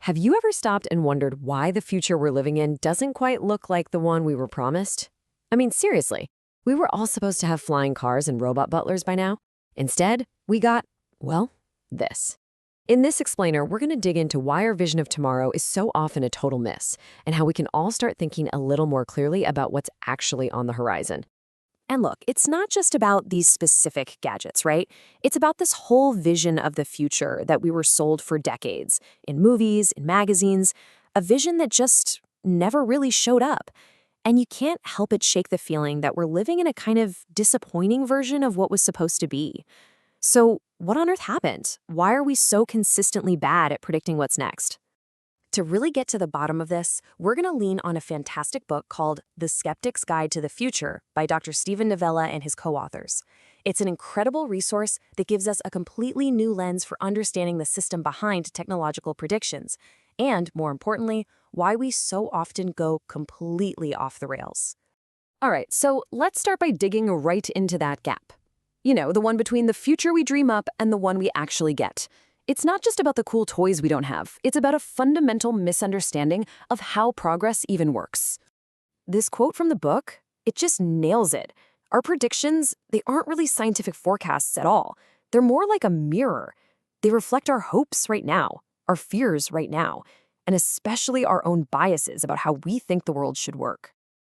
Have you ever stopped and wondered why the future we're living in doesn't quite look like the one we were promised? I mean, seriously, we were all supposed to have flying cars and robot butlers by now. Instead, we got, well, this. In this explainer, we're going to dig into why our vision of tomorrow is so often a total miss, and how we can all start thinking a little more clearly about what's actually on the horizon. And look, it's not just about these specific gadgets, right? It's about this whole vision of the future that we were sold for decades, in movies, in magazines, a vision that just never really showed up. And you can't help but shake the feeling that we're living in a kind of disappointing version of what was supposed to be. So, what on earth happened? Why are we so consistently bad at predicting what's next? To really get to the bottom of this, we're going to lean on a fantastic book called The Skeptics' Guide to the Future by Dr. Novella and his co-authors. It's an incredible resource that gives us a completely new lens for understanding the system behind technological predictions, and, more importantly, why we so often go completely off the rails. All right, so let's start by digging right into that gap. You know, the one between the future we dream up and the one we actually get. It's not just about the cool toys we don't have. It's about a fundamental misunderstanding of how progress even works. This quote from the book, it just nails it. Our predictions, they aren't really scientific forecasts at all. They're more like a mirror. They reflect our hopes right now, our fears right now, and especially our own biases about how we think the world should work.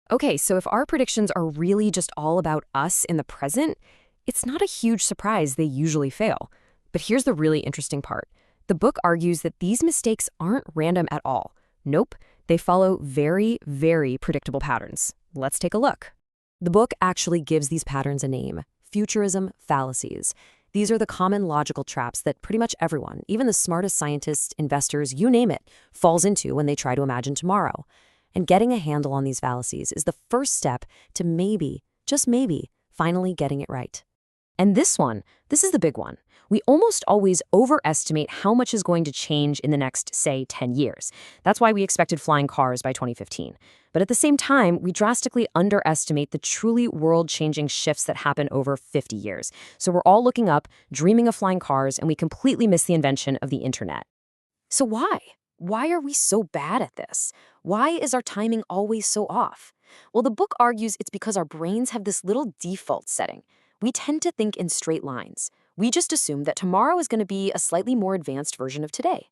Okay, so if our predictions are really just all about us in the present, it's not a huge surprise they usually fail. But here's the really interesting part. The book argues that these mistakes aren't random at all. Nope, they follow very, very predictable patterns. Let's take a look. The book actually gives these patterns a name: futurism fallacies. These are the common logical traps that pretty much everyone, even the smartest scientists, investors, you name it, falls into when they try to imagine tomorrow. And getting a handle on these fallacies is the first step to maybe, just maybe, finally getting it right. And this is the big one. We almost always overestimate how much is going to change in the next, say, 10 years. That's why we expected flying cars by 2015. But at the same time, we drastically underestimate the truly world-changing shifts that happen over 50 years. So we're all looking up, dreaming of flying cars, and we completely miss the invention of the internet. So why? Why are we so bad at this? Why is our timing always so off? Well, the book argues it's because our brains have this little default setting. We tend to think in straight lines. We just assume that tomorrow is going to be a slightly more advanced version of today.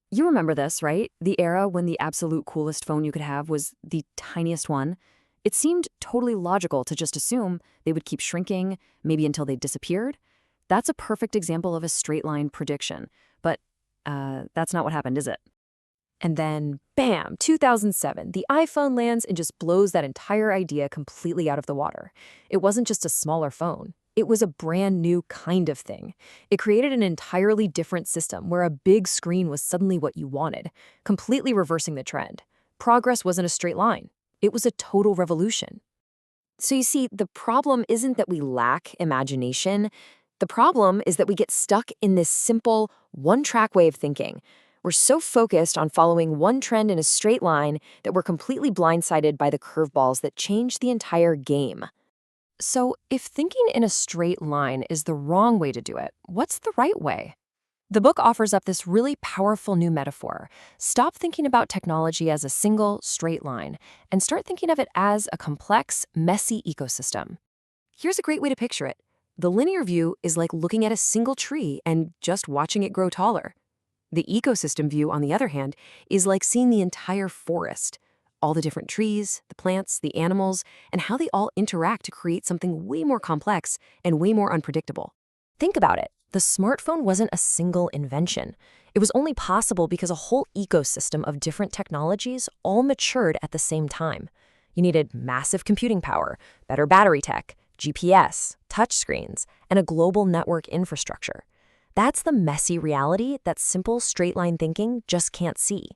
You remember this, right? The era when the absolute coolest phone you could have was the tiniest one. It seemed totally logical to just assume they would keep shrinking, maybe until they disappeared. That's a perfect example of a straight line prediction. But that's not what happened, is it? And then, bam, 2007, the iPhone lands and just blows that entire idea completely out of the water. It wasn't just a smaller phone. It was a brand new kind of thing. It created an entirely different system where a big screen was suddenly what you wanted, completely reversing the trend. Progress wasn't a straight line. It was a total revolution. So you see, the problem isn't that we lack imagination. The problem is that we get stuck in this simple, one-track way of thinking. We're so focused on following one trend in a straight line that we're completely blindsided by the curveballs that change the entire game. So if thinking in a straight line is the wrong way to do it, what's the right way? The book offers up this really powerful new metaphor. Stop thinking about technology as a single, straight line, and start thinking of it as a complex, messy ecosystem. Here's a great way to picture it. The linear view is like looking at a single tree and just watching it grow taller. The ecosystem view, on the other hand, is like seeing the entire forest. All the different trees, the plants, the animals, and how they all interact to create something way more complex and way more unpredictable. Think about it. The smartphone wasn't a single invention. It was only possible because a whole ecosystem of different technologies all matured at the same time. You needed massive computing power, better battery tech, GPS, touchscreens, and a global network infrastructure. That's the messy reality that simple straight-line thinking just can't see.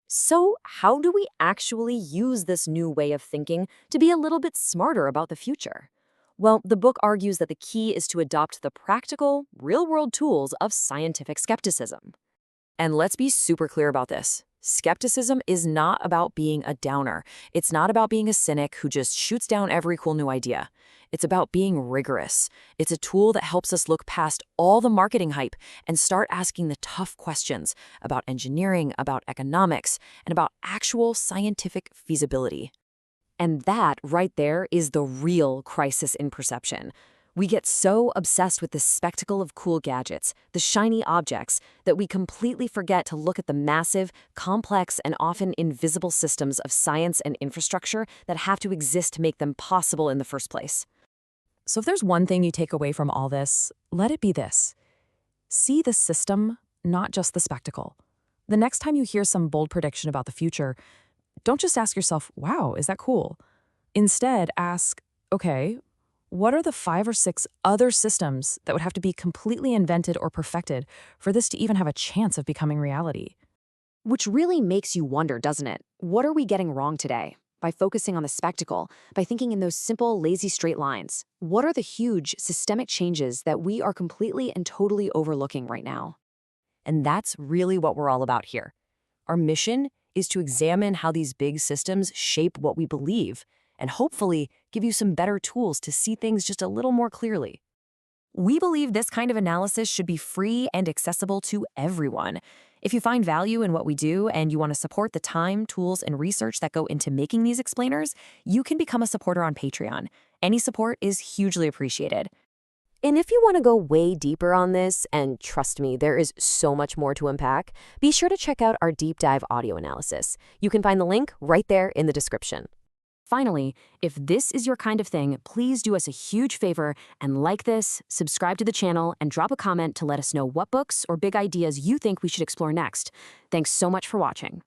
So how do we actually use this new way of thinking to be a little bit smarter about the future? Well, the book argues that the key is to adopt the practical, real-world tools of scientific skepticism. And let's be super clear about this. Skepticism is not about being a downer. It's not about being a cynic who just shoots down every cool new idea. It's about being rigorous. It's a tool that helps us look past all the marketing hype and start asking the tough questions about engineering, about economics, and about actual scientific feasibility. And that right there is the real crisis in perception. We get so obsessed with the spectacle of cool gadgets, the shiny objects, that we completely forget to look at the massive, complex, and often invisible systems of science and infrastructure that have to exist to make them possible in the first place. So if there's one thing you take away from all this, let it be this. See the system, not just the spectacle. The next time you hear some bold prediction about the future, don't just ask yourself, wow, is that cool? Instead, ask, okay, what are the 5 or 6 other systems that would have to be completely invented or perfected for this to even have a chance of becoming reality? Which really makes you wonder, doesn't it? What are we getting wrong today? By focusing on the spectacle, by thinking in those simple, lazy straight lines, what are the huge, systemic changes that we are completely and totally overlooking right now? And that's really what we're all about here. Our mission is to examine how these big systems shape what we believe, and hopefully give you some better tools to see things just a little more clearly. We believe this kind of analysis should be free and accessible to everyone. If you find value in what we do and you want to support the time, tools, and research that go into making these explainers, you can become a supporter on Patreon. Any support is hugely appreciated. And if you want to go way deeper on this, and trust me, there is so much more to unpack, be sure to check out our deep dive audio analysis. You can find the link right there in the description. Finally, if this is your kind of thing, please do us a huge favor and like this, subscribe to the channel, and drop a comment to let us know what books or big ideas you think we should explore next. Thanks so much for watching.